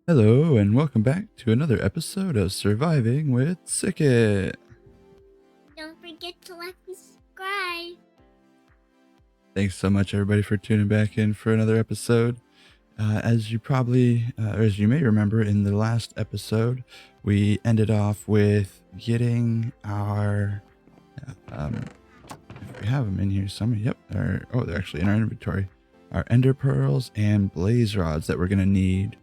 Hello, and welcome back to another episode of Surviving with Sicket. Don't forget to like and subscribe. Thanks so much, everybody, for tuning back in for another episode. As you probably, or as you may remember, in the last episode, we ended off with getting our, if we have them in here somewhere, yep, they're actually in our inventory, our ender pearls and blaze rods that we're going to need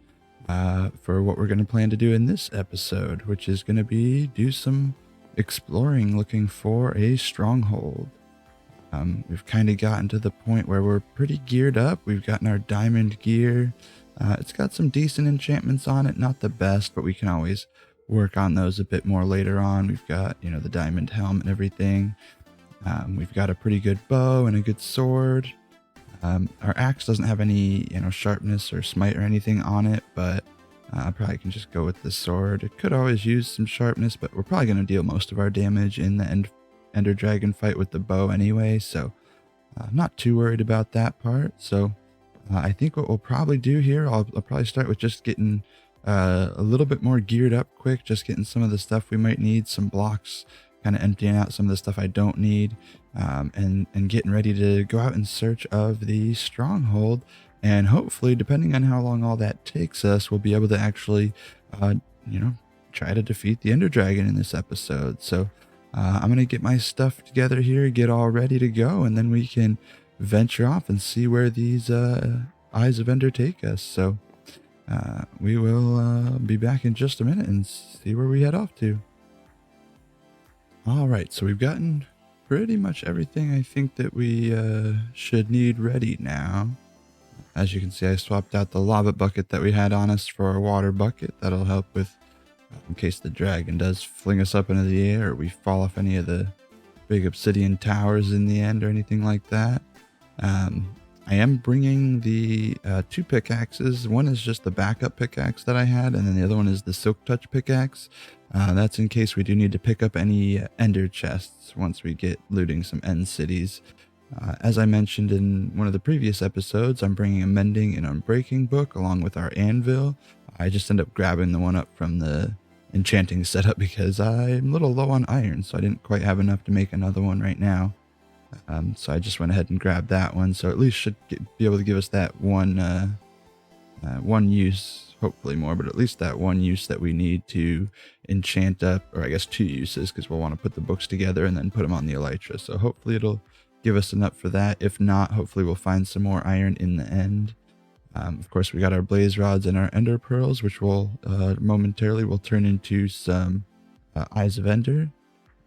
for what we're going to plan to do in this episode, which is going to be do some exploring looking for a stronghold. We've kind of gotten to the point where we're pretty geared up. We've gotten our diamond gear. It's got some decent enchantments on it, not the best, but we can always work on those a bit more later on. We've got, the diamond helm and everything. We've got a pretty good bow and a good sword. Our axe doesn't have any, sharpness or smite or anything on it, but I probably can just go with the sword. It could always use some sharpness, but we're probably going to deal most of our damage in the Ender Dragon fight with the bow anyway, so I'm not too worried about that part. So I think what we'll probably do here, I'll probably start with just getting a little bit more geared up quick, just getting some of the stuff we might need, some blocks, kind of emptying out some of the stuff I don't need, and getting ready to go out in search of the stronghold. And hopefully, depending on how long all that takes us, we'll be able to actually, try to defeat the Ender Dragon in this episode. So I'm going to get my stuff together here, get all ready to go, and then we can venture off and see where these Eyes of Ender take us. So we will be back in just a minute and see where we head off to. All right, so we've gotten pretty much everything I think that we should need ready now. As you can see, I swapped out the lava bucket that we had on us for a water bucket. That'll help with, in case the dragon does fling us up into the air or we fall off any of the big obsidian towers in the end or anything like that. I am bringing the 2 pickaxes. One is just the backup pickaxe that I had, and then the other one is the Silk Touch pickaxe. That's in case we do need to pick up any ender chests once we get looting some end cities. As I mentioned in one of the previous episodes, I'm bringing a mending and unbreaking book along with our anvil. I just end up grabbing the one up from the enchanting setup because I'm a little low on iron, so I didn't quite have enough to make another one right now. So I just went ahead and grabbed that one, so at least should be able to give us that one use, hopefully more, but at least that one use that we need to enchant up, or I guess 2 uses, because we'll want to put the books together and then put them on the elytra. So hopefully it'll give us enough for that. If not, hopefully we'll find some more iron in the end. Of course, we got our blaze rods and our ender pearls, which will momentarily will turn into some Eyes of Ender.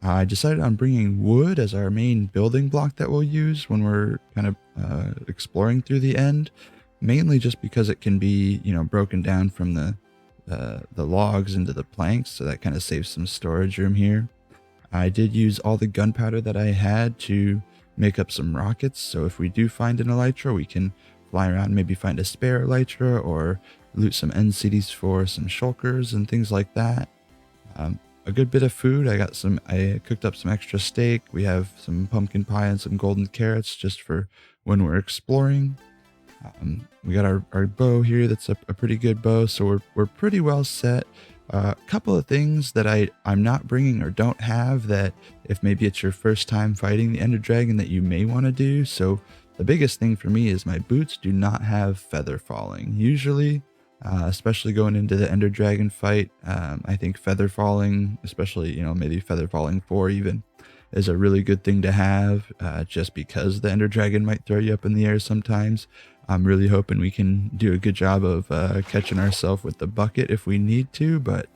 I decided on bringing wood as our main building block that we'll use when we're kind of exploring through the end, mainly just because it can be, broken down from the logs into the planks, so that kind of saves some storage room here. I did use all the gunpowder that I had to make up some rockets, so if we do find an elytra, we can fly around, maybe find a spare elytra or loot some end cities for some shulkers and things like that. A good bit of food. I cooked up some extra steak. We have some pumpkin pie and some golden carrots just for when we're exploring. We got our bow here. That's a pretty good bow, so we're pretty well set. A couple of things that I'm not bringing or don't have that if maybe it's your first time fighting the Ender Dragon that you may want to do. So the biggest thing for me is my boots do not have feather falling. Usually, especially going into the Ender Dragon fight, I think feather falling, especially, maybe feather falling 4 even, is a really good thing to have, just because the Ender Dragon might throw you up in the air sometimes. I'm really hoping we can do a good job of catching ourselves with the bucket if we need to, but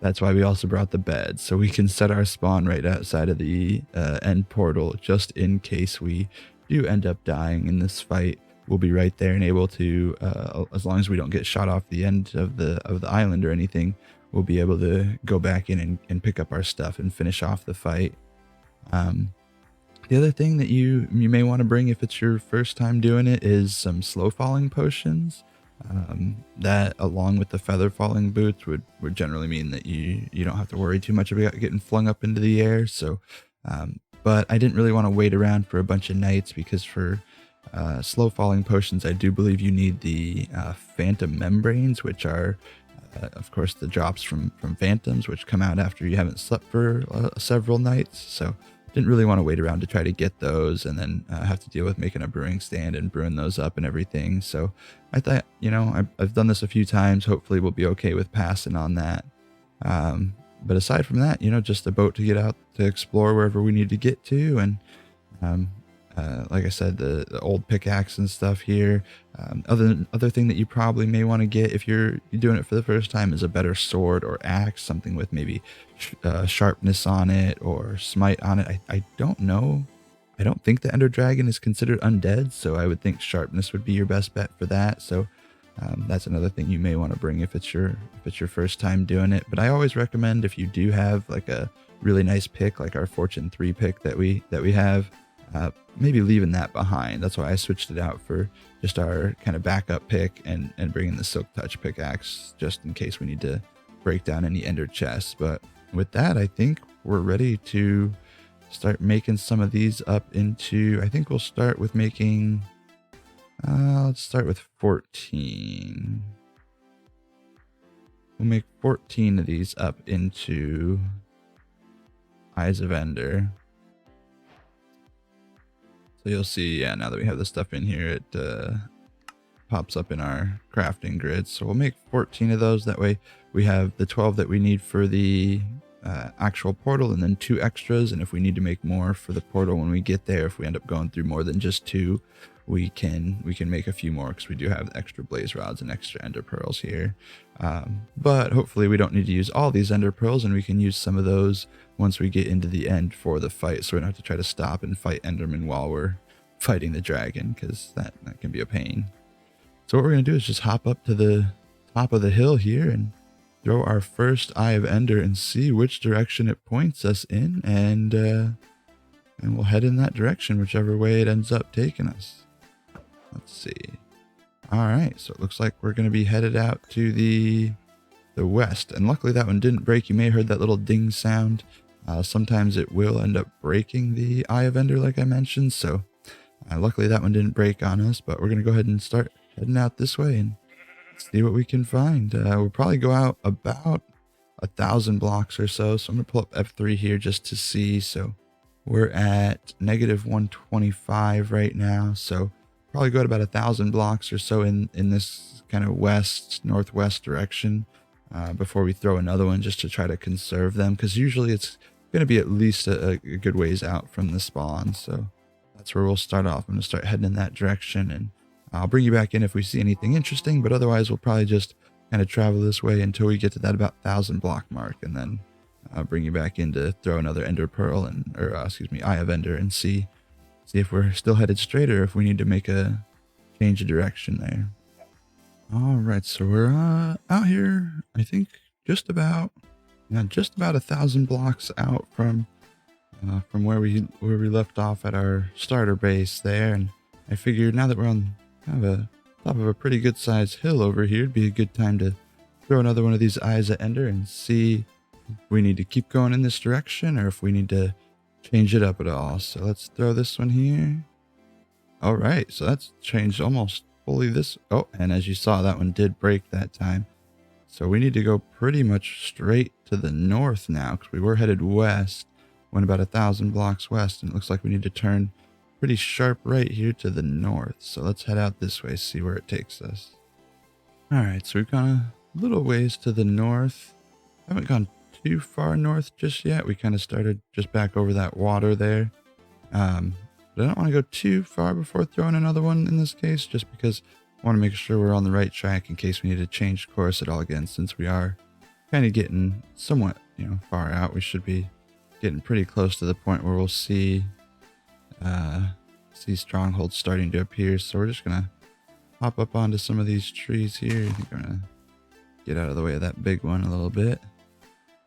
that's why we also brought the bed, so we can set our spawn right outside of the end portal, just in case we do end up dying in this fight. We'll be right there and able to, as long as we don't get shot off the end of the island or anything, we'll be able to go back in and pick up our stuff and finish off the fight. The other thing that you may want to bring if it's your first time doing it is some slow falling potions. That, along with the feather falling boots, would generally mean that you don't have to worry too much about getting flung up into the air. So, but I didn't really want to wait around for a bunch of nights, because for slow falling potions, I do believe you need the phantom membranes, which are of course the drops from phantoms, which come out after you haven't slept for several nights. So didn't really want to wait around to try to get those and then have to deal with making a brewing stand and brewing those up and everything. So I thought, I've done this a few times. Hopefully we'll be okay with passing on that. But aside from that, just a boat to get out to explore wherever we need to get to. And um, like I said, the old pickaxe and stuff here. Other thing that you probably may want to get if you're doing it for the first time is a better sword or axe, something with maybe sharpness on it or smite on it. I don't know. I don't think the Ender Dragon is considered undead, so I would think sharpness would be your best bet for that. So that's another thing you may want to bring if it's your first time doing it. But I always recommend, if you do have like a really nice pick, like our Fortune 3 pick that we have, maybe leaving that behind. That's why I switched it out for just our kind of backup pick and bringing the Silk Touch pickaxe just in case we need to break down any Ender chests. But with that, I think we're ready to start making some of these up into, I think we'll start with making, let's start with 14. We'll make 14 of these up into Eyes of Ender. So you'll see, yeah, now that we have the stuff in here, it pops up in our crafting grid. So we'll make 14 of those. That way we have the 12 that we need for the actual portal and then 2 extras. And if we need to make more for the portal when we get there, if we end up going through more than just 2, we can make a few more because we do have extra blaze rods and extra ender pearls here. But hopefully we don't need to use all these ender pearls, and we can use some of those once we get into the end for the fight, so we don't have to try to stop and fight enderman while we're fighting the dragon, because that can be a pain. So what we're going to do is just hop up to the top of the hill here and throw our first Eye of Ender and see which direction it points us in, and we'll head in that direction, whichever way it ends up taking us. Let's see. All right, so it looks like we're going to be headed out to the west, and luckily that one didn't break. You may have heard that little ding sound. Sometimes it will end up breaking the Eye of Ender, like I mentioned, so luckily that one didn't break on us, but we're going to go ahead and start heading out this way and see what we can find. We'll probably go out about 1,000 blocks or so, so I'm going to pull up F3 here just to see. So we're at negative 125 right now, so probably go at about 1,000 blocks or so in this kind of northwest direction before we throw another one, just to try to conserve them, because usually it's going to be at least a good ways out from the spawn. So that's where we'll start off. I'm going to start heading in that direction, and I'll bring you back in if we see anything interesting, but otherwise we'll probably just kind of travel this way until we get to that about 1,000 block mark, and then I'll bring you back in to throw another Ender Pearl Eye of Ender, and see if we're still headed straight or if we need to make a change of direction there. All right, so we're out here, I think just about 1,000 blocks out from where we left off at our starter base there. And I figured now that we're on kind of top of a pretty good sized hill over here, it'd be a good time to throw another one of these Eyes of Ender and see if we need to keep going in this direction or if we need to change it up at all. So let's throw this one here. All right, so that's changed almost fully this. Oh, and as you saw, that one did break that time. So we need to go pretty much straight to the north now, because we were headed west, went about 1,000 blocks west, and it looks like we need to turn pretty sharp right here to the north. So let's head out this way, see where it takes us. All right, so we've gone a little ways to the north. Haven't gone too far north just yet. We kind of started just back over that water there. But I don't want to go too far before throwing another one in this case, just because I want to make sure we're on the right track in case we need to change course at all again, since we are kind of getting somewhat, far out. We should be getting pretty close to the point where we'll see Stronghold starting to appear. So we're just gonna hop up onto some of these trees here. I think I'm gonna get out of the way of that big one a little bit.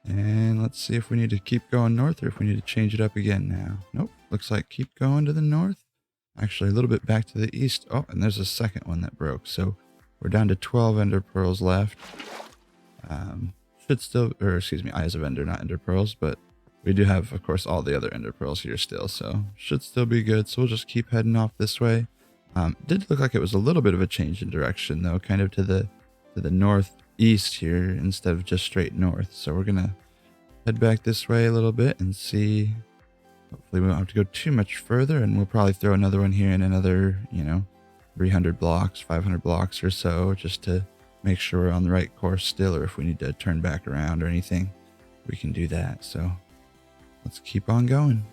And let's see if we need to keep going north or if we need to change it up again now. Nope, looks like keep going to the north. Actually, a little bit back to the east. Oh, and there's a second one that broke. So we're down to 12 Ender Pearls left. Eyes of Ender, not Ender Pearls, but we do have, of course, all the other Ender Pearls here still, so should still be good. So we'll just keep heading off this way. Did look like it was a little bit of a change in direction though, kind of to the northeast here instead of just straight north. So we're gonna head back this way a little bit and see. Hopefully we won't have to go too much further, and we'll probably throw another one here in another, 300 blocks, 500 blocks or so, just to make sure we're on the right course still, or if we need to turn back around or anything, we can do that. So let's keep on going.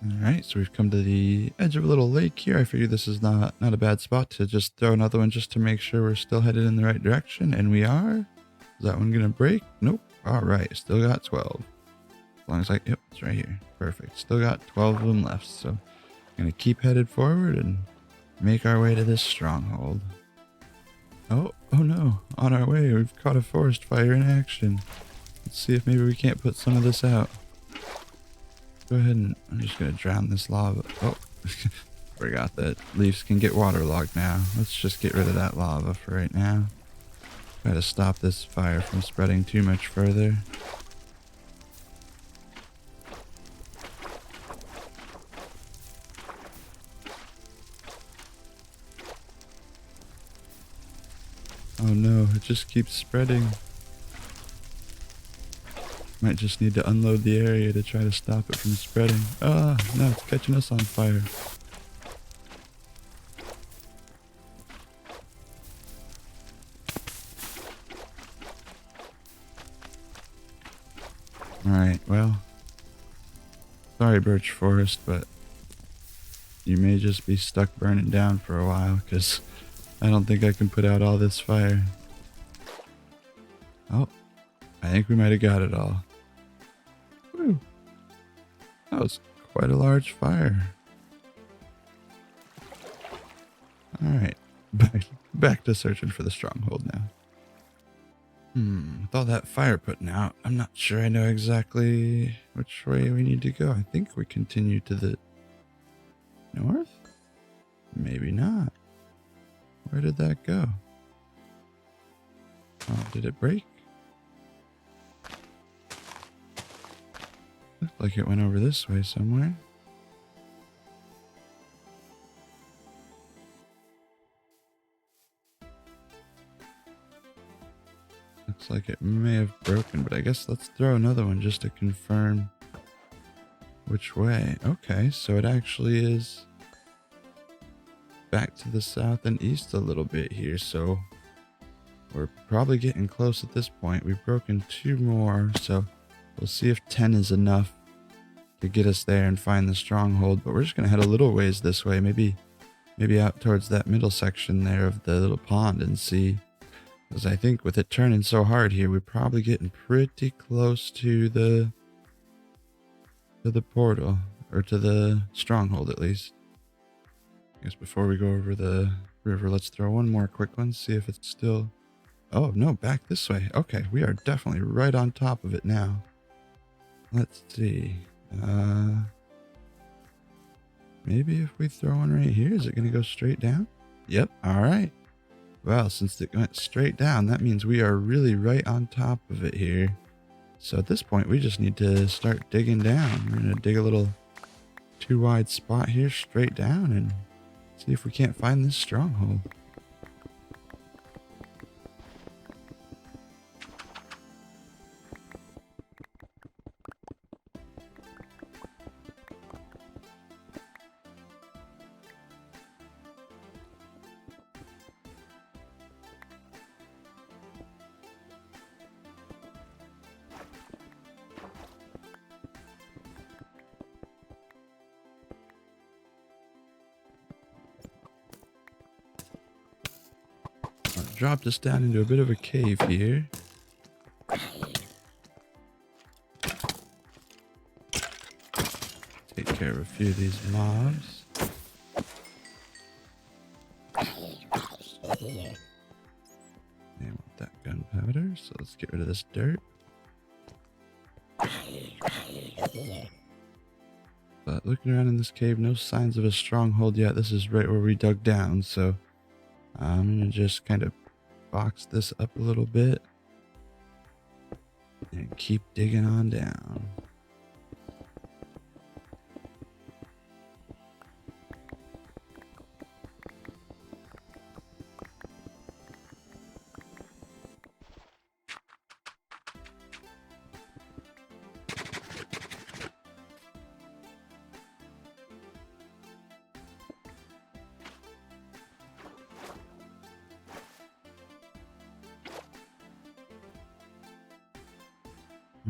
All right, so we've come to the edge of a little lake here. I figured this is not a bad spot to just throw another one just to make sure we're still headed in the right direction, and we are. Is that one gonna break? Nope. All right, still got 12. As long as yep, it's right here. Perfect. Still got 12 of them left, so I'm gonna keep headed forward and make our way to this stronghold. Oh no! On our way, we've caught a forest fire in action. Let's see if maybe we can't put some of this out. Go ahead and I'm just gonna drown this lava. Oh, forgot that leaves can get waterlogged now. Let's just get rid of that lava for right now. Try to stop this fire from spreading too much further. Oh no, it just keeps spreading. Might just need to unload the area to try to stop it from spreading. Ah, no, it's catching us on fire. Alright, well. Sorry, Birch Forest, but you may just be stuck burning down for a while, because I don't think I can put out all this fire. Oh, I think we might have got it all. Whew. That was quite a large fire. Alright, back to searching for the stronghold now. With all that fire putting out, I'm not sure I know exactly which way we need to go. I think we continue to the north? Maybe not. Where did that go? Oh, did it break? Looked like it went over this way somewhere. Looks like it may have broken, but I guess let's throw another one just to confirm which way. Okay, so it actually is back to the south and east a little bit here, so we're probably getting close at this point. We've broken 2 more, so we'll see if 10 is enough to get us there and find the stronghold, but we're just gonna head a little ways this way, maybe out towards that middle section there of the little pond and see. Because I think with it turning so hard here, we're probably getting pretty close to the portal, or to the stronghold at least. I guess before we go over the river, let's throw one more quick one, see if it's still... Oh, no, back this way. Okay, we are definitely right on top of it now. Let's see. Maybe if we throw one right here, is it going to go straight down? Yep, all right. Well, since it went straight down, that means we are really right on top of it here. So at this point, we just need to start digging down. We're going to dig a little too wide spot here straight down and see if we can't find this stronghold. Dropped us down into a bit of a cave here. Take care of a few of these mobs. They want that gunpowder, so let's get rid of this dirt. But looking around in this cave, no signs of a stronghold yet. This is right where we dug down, so I'm gonna just kind of box this up a little bit and keep digging on down.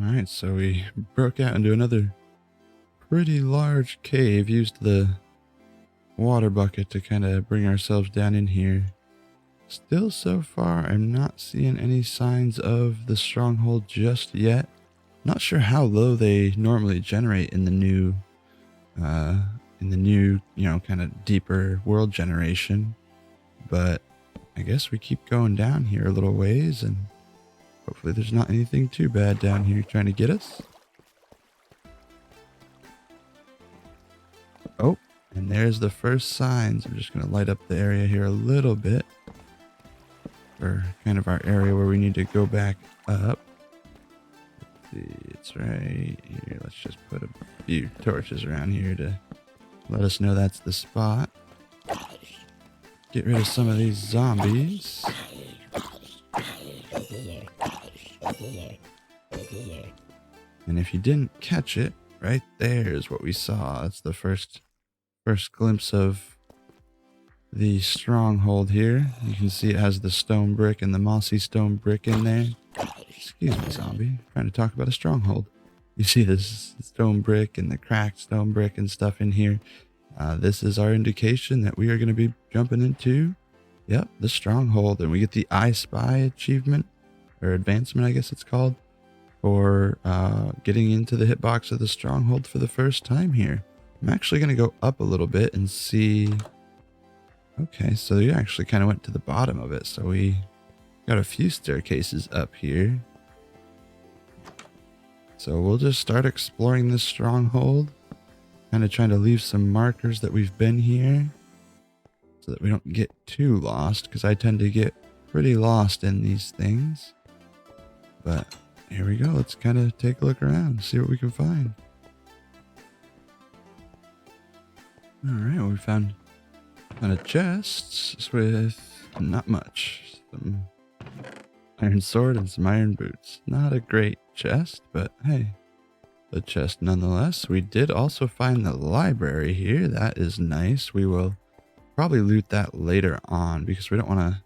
Alright, so we broke out into another pretty large cave, used the water bucket to kind of bring ourselves down in here. Still, so far, I'm not seeing any signs of the stronghold just yet. Not sure how low they normally generate in the new, kind of deeper world generation. But I guess we keep going down here a little ways, and hopefully there's not anything too bad down here trying to get us. Oh, and there's the first signs. I'm just going to light up the area here a little bit. For kind of our area where we need to go back up. Let's see, it's right here. Let's just put a few torches around here to let us know that's the spot. Get rid of some of these zombies. And if you didn't catch it, right there is what we saw. That's the first glimpse of the stronghold here. You can see it has the stone brick and the mossy stone brick in there. Excuse me, zombie. I'm trying to talk about a stronghold. You see this stone brick and the cracked stone brick and stuff in here. This is our indication that we are going to be jumping into, yep, the stronghold. And we get the I Spy achievement, or advancement, I guess it's called, for getting into the hitbox of the stronghold for the first time here. I'm actually going to go up a little bit and see. Okay, so you actually kind of went to the bottom of it. So we got a few staircases up here. So we'll just start exploring this stronghold. Kind of trying to leave some markers that we've been here. So that we don't get too lost. Because I tend to get pretty lost in these things. But here we go. Let's kind of take a look around and see what we can find. Alright, well, we found a chest with not much. Some iron sword and some iron boots. Not a great chest, but hey, the chest nonetheless. We did also find the library here. That is nice. We will probably loot that later on because we don't want to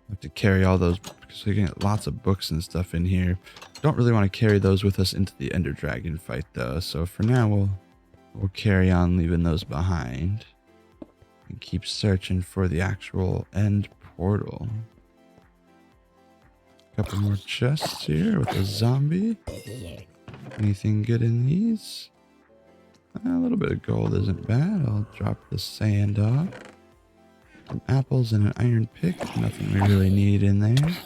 have to carry all those, because we can get lots of books and stuff in here. Don't really want to carry those with us into the Ender Dragon fight though. So for now, we'll carry on leaving those behind. And keep searching for the actual end portal. Couple more chests here with a zombie. Anything good in these? A little bit of gold isn't bad. I'll drop the sand off. Some apples and an iron pick. Nothing we really need in there.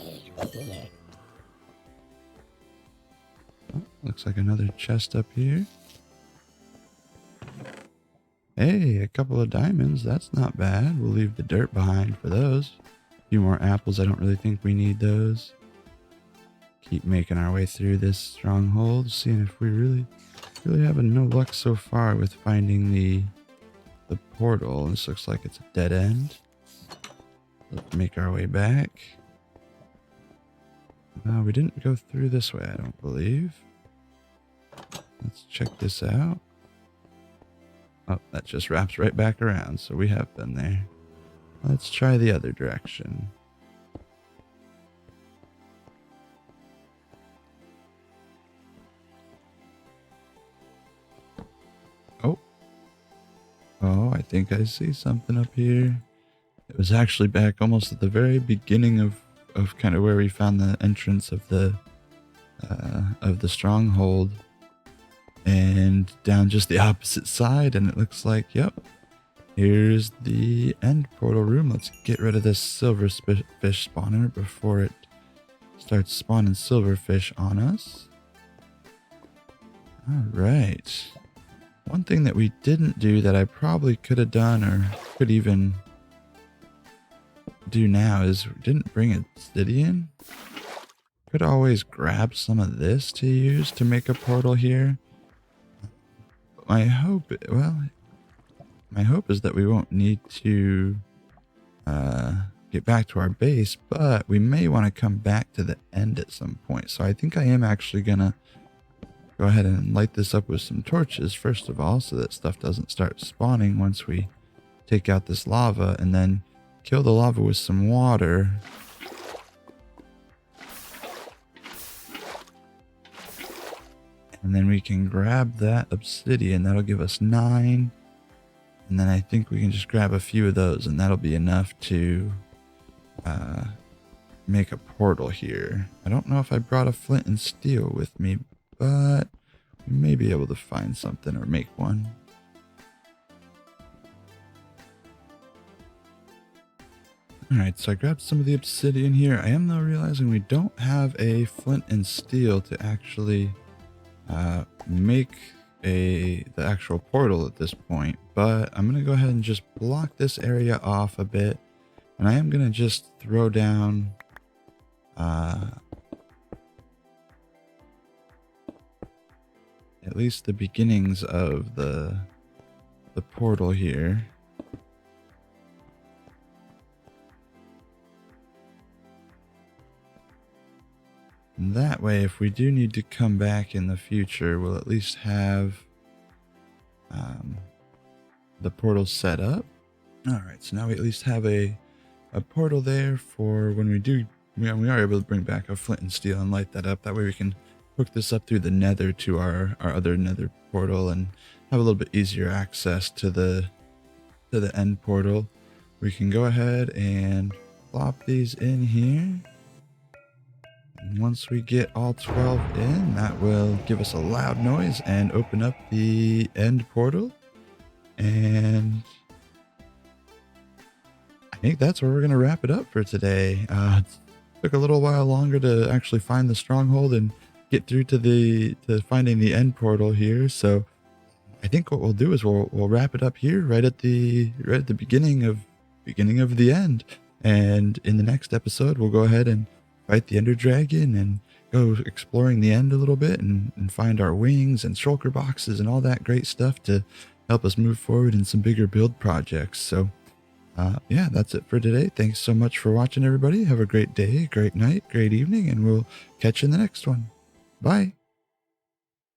Oh, looks like another chest up here. Hey, a couple of diamonds. That's not bad. We'll leave the dirt behind for those. A few more apples. I don't really think we need those. Keep making our way through this stronghold, seeing if we really having no luck so far with finding the portal. This looks like it's a dead end. Let's make our way back. We didn't go through this way, I don't believe. Let's check this out. Oh, that just wraps right back around, so we have been there. Let's try the other direction. Oh, I think I see something up here. It was actually back almost at the very beginning of kind of where we found the entrance of the stronghold. And down just the opposite side, and it looks like, yep, here's the end portal room. Let's get rid of this silverfish spawner before it starts spawning silverfish on us. All right. One thing that we didn't do that I probably could have done or could even do now is we didn't bring obsidian. Could always grab some of this to use to make a portal here. My hope is that we won't need to get back to our base, but we may want to come back to the end at some point. So I think I am actually gonna go ahead and light this up with some torches first of all, so that stuff doesn't start spawning once we take out this lava, and then kill the lava with some water. And then we can grab that obsidian. That'll give us 9. And then I think we can just grab a few of those, and that'll be enough to make a portal here. I don't know if I brought a flint and steel with me, but we may be able to find something or make one. Alright, so I grabbed some of the obsidian here. I am though realizing we don't have a flint and steel to actually make the actual portal at this point, but I'm gonna go ahead and just block this area off a bit, and I am gonna just throw down at least the beginnings of the portal here. And that way, if we do need to come back in the future, we'll at least have the portal set up. All right, so now we at least have a portal there for when we do. We are able to bring back a flint and steel and light that up. That way we can hook this up through the nether to our other nether portal and have a little bit easier access to the end portal. We can go ahead and plop these in here. And once we get all 12 in, that will give us a loud noise and open up the end portal. And I think that's where we're going to wrap it up for today. It took a little while longer to actually find the stronghold and get through to finding the end portal here. So I think what we'll do is we'll wrap it up here right at the beginning of the end. And in the next episode, we'll go ahead and fight the Ender Dragon and go exploring the end a little bit and find our wings and shulker boxes and all that great stuff to help us move forward in some bigger build projects. So yeah, that's it for today. Thanks so much for watching, everybody. Have a great day, great night, great evening, and we'll catch you in the next one. Bye.